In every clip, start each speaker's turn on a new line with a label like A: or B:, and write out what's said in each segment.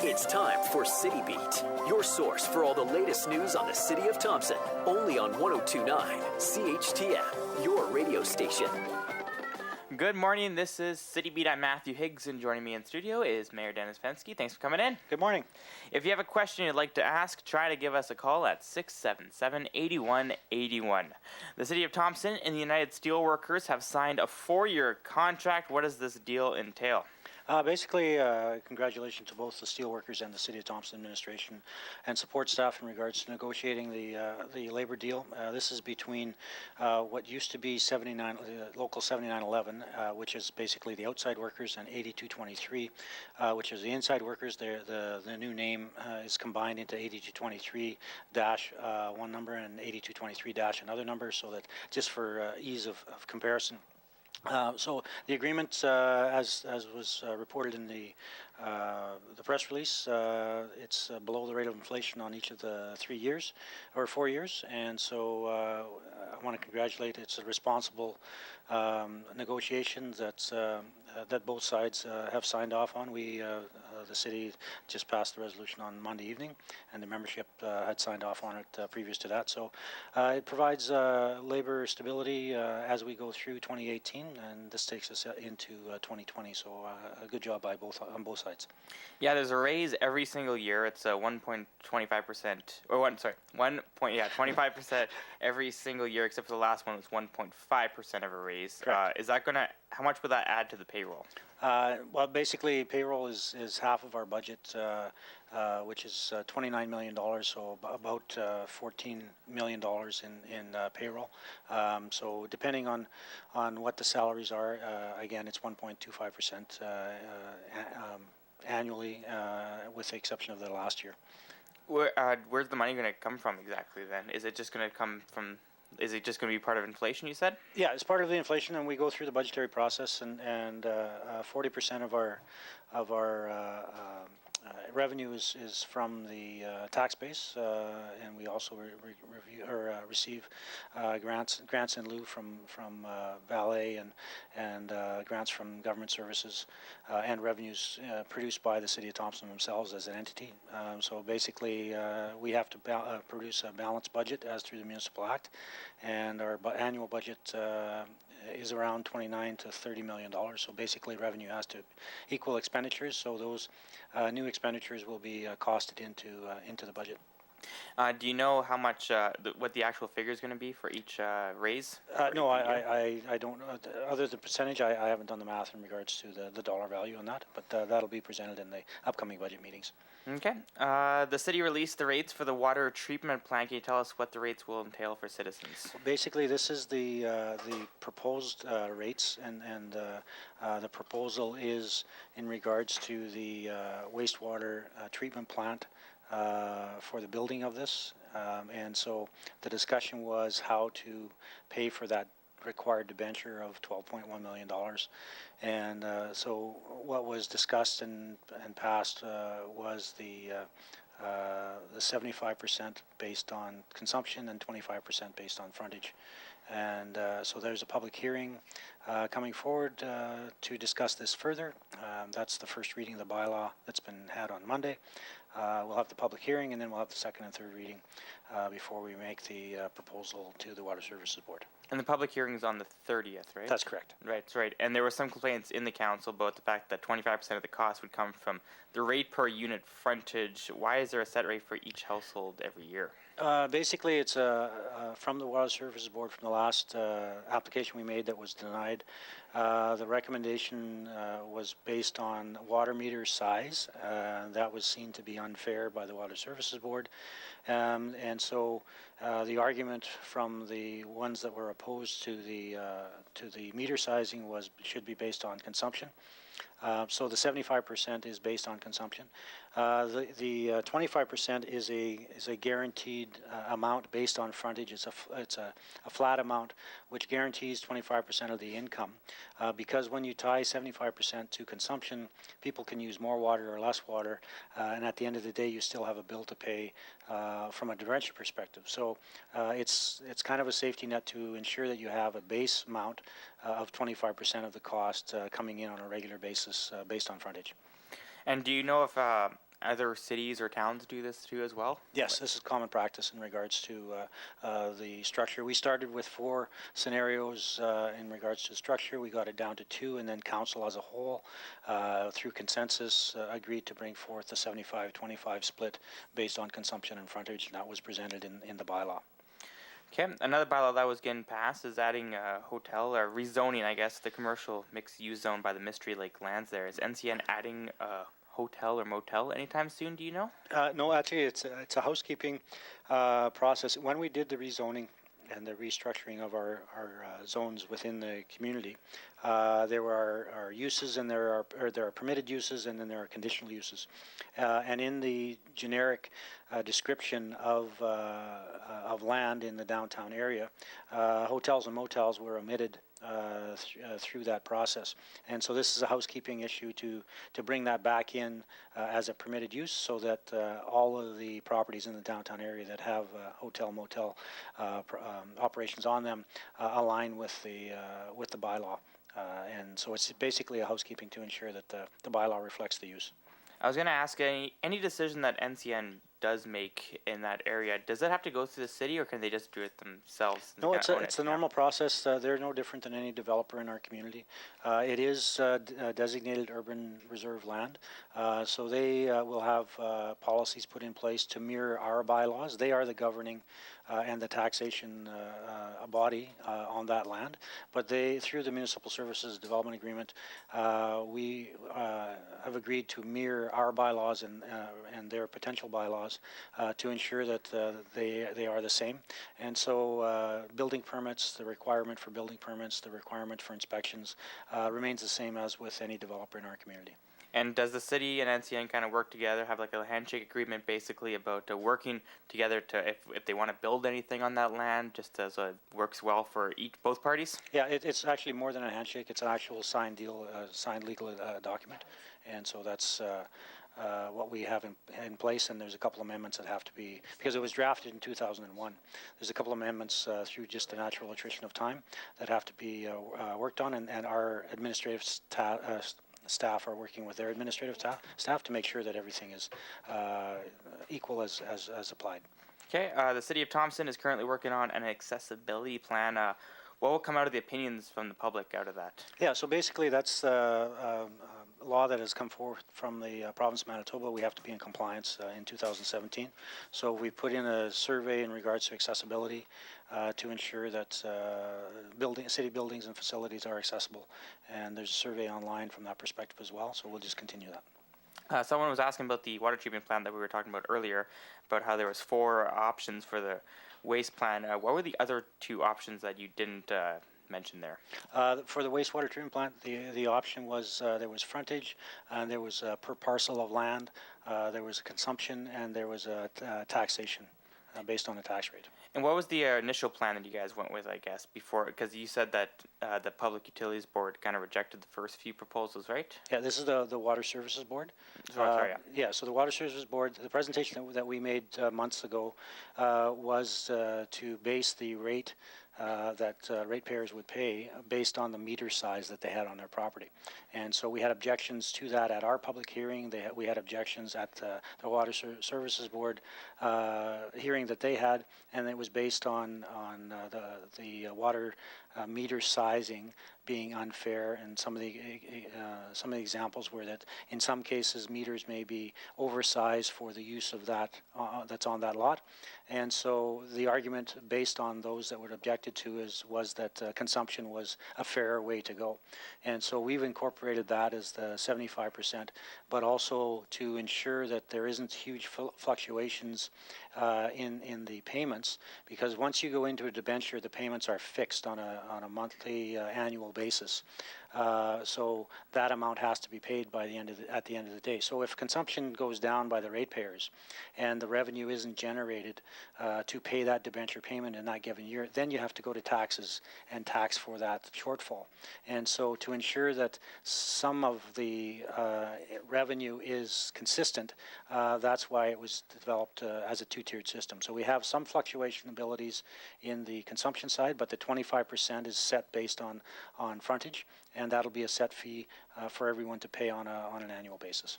A: It's time for City Beat, your source for all the latest news on the city of Thompson. Only on 102.9 CHTM, your radio station.
B: Good morning, this is City Beat. I'm Matthew Higgs, and joining me in studio is Mayor Dennis Fenske. Thanks for coming in.
C: Good morning.
B: If you have a question you'd like to ask, try to give us a call at 677-8181. The City of Thompson and the United Steelworkers have signed a 4-year contract. What does this deal entail?
C: Basically, congratulations to both the steelworkers and the City of Thompson administration and support staff in regards to negotiating the labor deal. This is between what used to be Local 7911, which is basically the outside workers, and 8223, which is the inside workers. The new name is combined into 8223-one number and 8223- another number, so that just for ease of comparison. So the agreement, as was reported in the press release, it's below the rate of inflation on each of the 3 years or 4 years, and so I want to congratulate. It's a responsible negotiation that both sides have signed off on. The city just passed the resolution on Monday evening, and the membership had signed off on it previous to that. So it provides labor stability as we go through 2018, and this takes us into 2020. So a good job on both sides.
B: Yeah, there's a raise every single year. It's 1.25%, or 25% every single year, except for the last one was 1.5% of a raise. Is that gonna? How much would that add to the payroll?
C: Well, basically, payroll is half of our budget, which is $29 million, so about $14 million in payroll. So depending on what the salaries are, again, it's 1.25% annually, with the exception of the last year.
B: Where's the money going to come from exactly then? Is it just going to come from... Is it just going to be part of inflation, you said?
C: Yeah, it's part of the inflation, and we go through the budgetary process, and 40% of our revenue is from the tax base, and we also receive grants in lieu from valet and grants from government services, and revenues produced by the City of Thompson themselves as an entity. So basically, we have to produce a balanced budget as through the Municipal Act, and our annual budget is around $29 to $30 million. So basically, revenue has to equal expenditures. So those new expenditures will be costed into the budget.
B: Do you know how much, what the actual figure is going to be for each raise?
C: No, I don't. Other than percentage, I haven't done the math in regards to the dollar value on that, but that'll be presented in the upcoming budget meetings.
B: Okay. The city released the rates for the water treatment plant. Can you tell us what the rates will entail for citizens?
C: Basically, this is the proposed rates, and the proposal is in regards to the wastewater treatment plant for the building of this, and so the discussion was how to pay for that required debenture of $12.1 million, and so what was discussed and passed was the 75% based on consumption and 25% based on frontage. And so there's a public hearing coming forward to discuss this further. That's the first reading of the bylaw that's been had on Monday. We'll have the public hearing, and then we'll have the second and third reading before we make the proposal to the Water Services Board.
B: And the public hearing is on the 30th, right?
C: That's correct.
B: Right, that's right. And there were some complaints in the council about the fact that 25% of the cost would come from the rate per unit frontage. Why is there a set rate for each household every year?
C: Basically, it's from the Water Services Board from the last application we made that was denied. The recommendation was based on water meter size. That was seen to be unfair by the Water Services Board. And so the argument from the ones that were opposed to the meter sizing should be based on consumption. So the 75% is based on consumption. The 25% is a guaranteed amount based on frontage. It's a flat amount which guarantees 25% of the income. Because when you tie 75% to consumption, people can use more water or less water, and at the end of the day, you still have a bill to pay from a debenture perspective. So it's kind of a safety net to ensure that you have a base amount of 25% of the cost coming in on a regular basis based on frontage.
B: And do you know if other cities or towns do this too as well?
C: Yes, this is common practice in regards to the structure. We started with 4 scenarios in regards to structure. We got it down to 2, and then council as a whole, through consensus, agreed to bring forth the 75-25 split based on consumption and frontage, and that was presented in the bylaw.
B: Okay, another bylaw that was getting passed is adding a hotel, or rezoning, I guess, the commercial mixed-use zone by the Mystery Lake lands there. Is NCN adding a hotel or motel anytime soon, do you know?
C: No, actually, it's a housekeeping process. When we did the rezoning and the restructuring of our zones within the community, there are uses, and there are permitted uses, and then there are conditional uses. And in the generic description of land in the downtown area, hotels and motels were omitted through that process. And so this is a housekeeping issue to bring that back in as a permitted use, so that all of the properties in the downtown area that have hotel motel operations on them align with the bylaw. And so it's basically a housekeeping to ensure that the bylaw reflects the use.
B: I was going to ask, any decision that NCN does make in that area, does it have to go through the city, or can they just do it themselves?
C: No, it's a normal process. They're no different than any developer in our community. It is designated urban reserve land, so they will have policies put in place to mirror our bylaws. They are the governing and the taxation body on that land, but they, through the Municipal Services Development Agreement, we have agreed to mirror our bylaws and their potential bylaws to ensure that they are the same. And so building permits, the requirement for building permits, the requirement for inspections remains the same as with any developer in our community.
B: And does the city and NCN kind of work together, have like a handshake agreement basically about working together to, if they want to build anything on that land, just as it works well for both parties?
C: Yeah, it's actually more than a handshake. It's an actual signed deal, signed legal document. And so that's what we have in place, and there's a couple amendments that have to be, because it was drafted in 2001. There's a couple amendments through just the natural attrition of time that have to be worked on, and our administrative staff are working with their administrative staff to make sure that everything is equal as applied.
B: Okay, the City of Thompson is currently working on an accessibility plan. What will come out of the opinions from the public out of that?
C: Yeah, so basically that's a law that has come forth from the province of Manitoba. We have to be in compliance in 2017. So we put in a survey in regards to accessibility to ensure that city buildings and facilities are accessible. And there's a survey online from that perspective as well, so we'll just continue that.
B: Someone was asking about the water treatment plant that we were talking about earlier, about how there was 4 options for the waste plan. What were the other 2 options that you didn't mention there?
C: For the wastewater treatment plant, the option was there was frontage, and there was per parcel of land, there was a consumption, and there was a taxation based on the tax rate.
B: And what was the initial plan that you guys went with, I guess, before? Because you said that the Public Utilities Board kind of rejected the first few proposals, right?
C: Yeah, this is the Water Services Board.
B: Sorry, yeah.
C: Yeah, so the Water Services Board, the presentation that we made months ago was to base the rate that ratepayers would pay based on the meter size that they had on their property. And so we had objections to that at our public hearing. We had objections at the Water Services Board hearing that they had, and it was based on the water meter sizing being unfair, and some of the examples were that in some cases meters may be oversized for the use of that that's on that lot. And so the argument based on those that were objected to was that consumption was a fairer way to go. And so we've incorporated that as the 75%, but also to ensure that there isn't huge fluctuations in the payments, because once you go into a debenture, the payments are fixed on a monthly annual basis. So that amount has to be paid by at the end of the day. So if consumption goes down by the ratepayers and the revenue isn't generated to pay that debenture payment in that given year, then you have to go to taxes and tax for that shortfall. And so to ensure that some of the revenue is consistent, that's why it was developed as a two-tiered system. So we have some fluctuation abilities in the consumption side, but the 25% is set based on frontage, and that'll be a set fee for everyone to pay on an annual basis.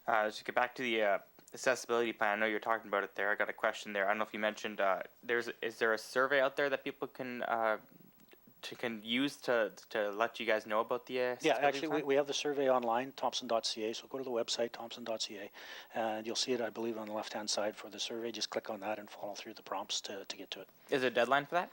B: Just to get back to the accessibility plan, I know you're talking about it there. I got a question there. I don't know if you mentioned is there a survey out there that people can use to let you guys know about the
C: Yeah, actually, we have the survey online, thompson.ca. So go to the website, thompson.ca, and you'll see it, I believe, on the left-hand side for the survey. Just click on that and follow through the prompts to get to it.
B: Is there a deadline for that?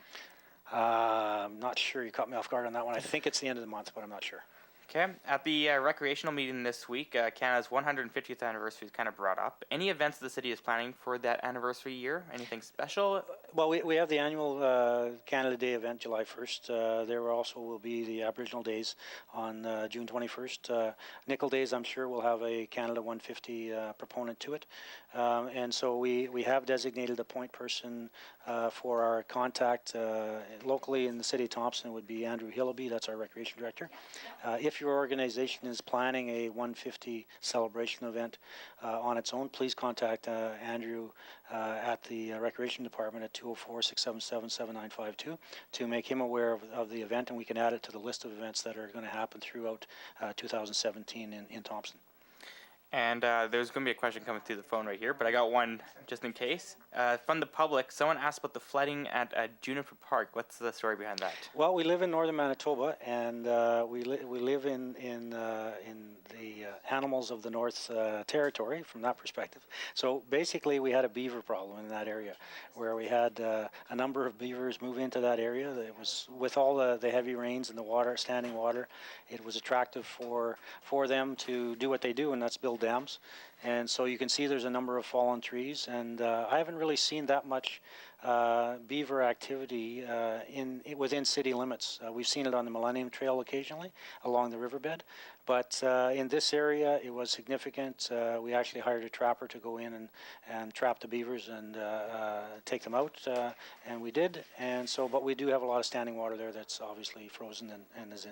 C: I'm not sure. You caught me off guard on that one. I think it's the end of the month, but I'm not sure.
B: Okay. At the recreational meeting this week, Canada's 150th anniversary is kind of brought up. Any events the city is planning for that anniversary year? Anything special?
C: Well, we have the annual Canada Day event July 1st. There also will be the Aboriginal Days on June 21st. Nickel Days, I'm sure, will have a Canada 150 proponent to it. And so we have designated a point person for our contact locally in the city of Thompson would be Andrew Hillaby. That's our recreation director. If your organization is planning a 150 celebration event on its own, please contact Andrew at the Recreation Department at 204-677-7952 to make him aware of the event, and we can add it to the list of events that are going to happen throughout 2017 in Thompson.
B: And there's going to be a question coming through the phone right here, but I got one just in case. From the public, someone asked about the flooding at Juniper Park. What's the story behind that?
C: Well, we live in northern Manitoba, and we live in the animals of the North Territory from that perspective. So basically, we had a beaver problem in that area, where we had a number of beavers move into that area. It was with all the heavy rains and the water, standing water, it was attractive for them to do what they do, and that's build dams. And so you can see there's a number of fallen trees, and I haven't really seen that much beaver activity within city limits. We've seen it on the Millennium Trail occasionally along the riverbed, but in this area it was significant. We actually hired a trapper to go in and trap the beavers and take them out, and we did. And so, but we do have a lot of standing water there that's obviously frozen and is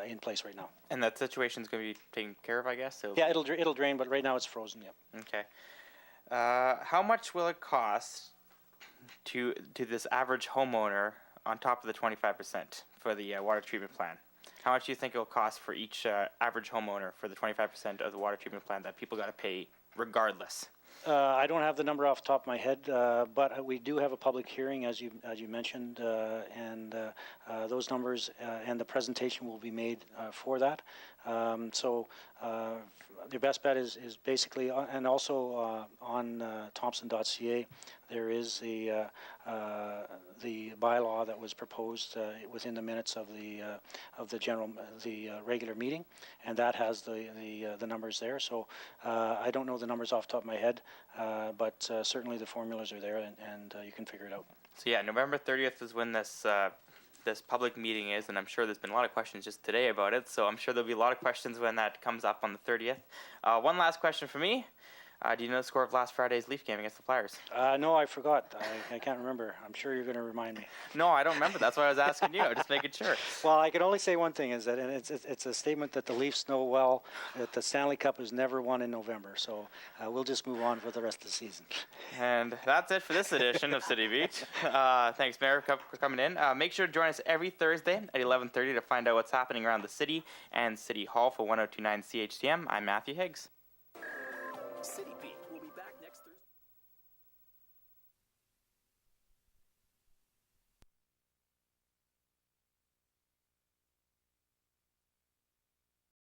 C: in place right now.
B: And that situation is going to be taken care of, I guess? So
C: yeah, it'll drain, but right now it's frozen, yeah.
B: Okay. How much will it cost to this average homeowner on top of the 25% for the water treatment plan? How much do you think it will cost for each average homeowner for the 25% of the water treatment plan that people got to pay regardless?
C: I don't have the number off the top of my head, but we do have a public hearing, as you mentioned, and those numbers and the presentation will be made for that. So your best bet is basically, and also on Thompson.ca, there is the bylaw that was proposed within the minutes of the regular meeting, and that has the numbers there. So I don't know the numbers off the top of my head, but certainly the formulas are there, and you can figure it out.
B: So yeah, November 30th is when this public meeting is, and I'm sure there's been a lot of questions just today about it, so I'm sure there'll be a lot of questions when that comes up on the 30th. One last question for me. Do you know the score of last Friday's Leaf game against the Flyers?
C: No, I forgot. I can't remember. I'm sure you're going to remind me.
B: No, I don't remember. That's why I was asking you. I'm just making sure.
C: Well, I can only say one thing, is that, and it's a statement that the Leafs know well, that the Stanley Cup is never won in November. So we'll just move on for the rest of the season.
B: And that's it for this edition of City Beat. Thanks, Mayor, for coming in. Make sure to join us every Thursday at 11:30 to find out what's happening around the city and City Hall for 102.9 CHTM. I'm Matthew Higgs.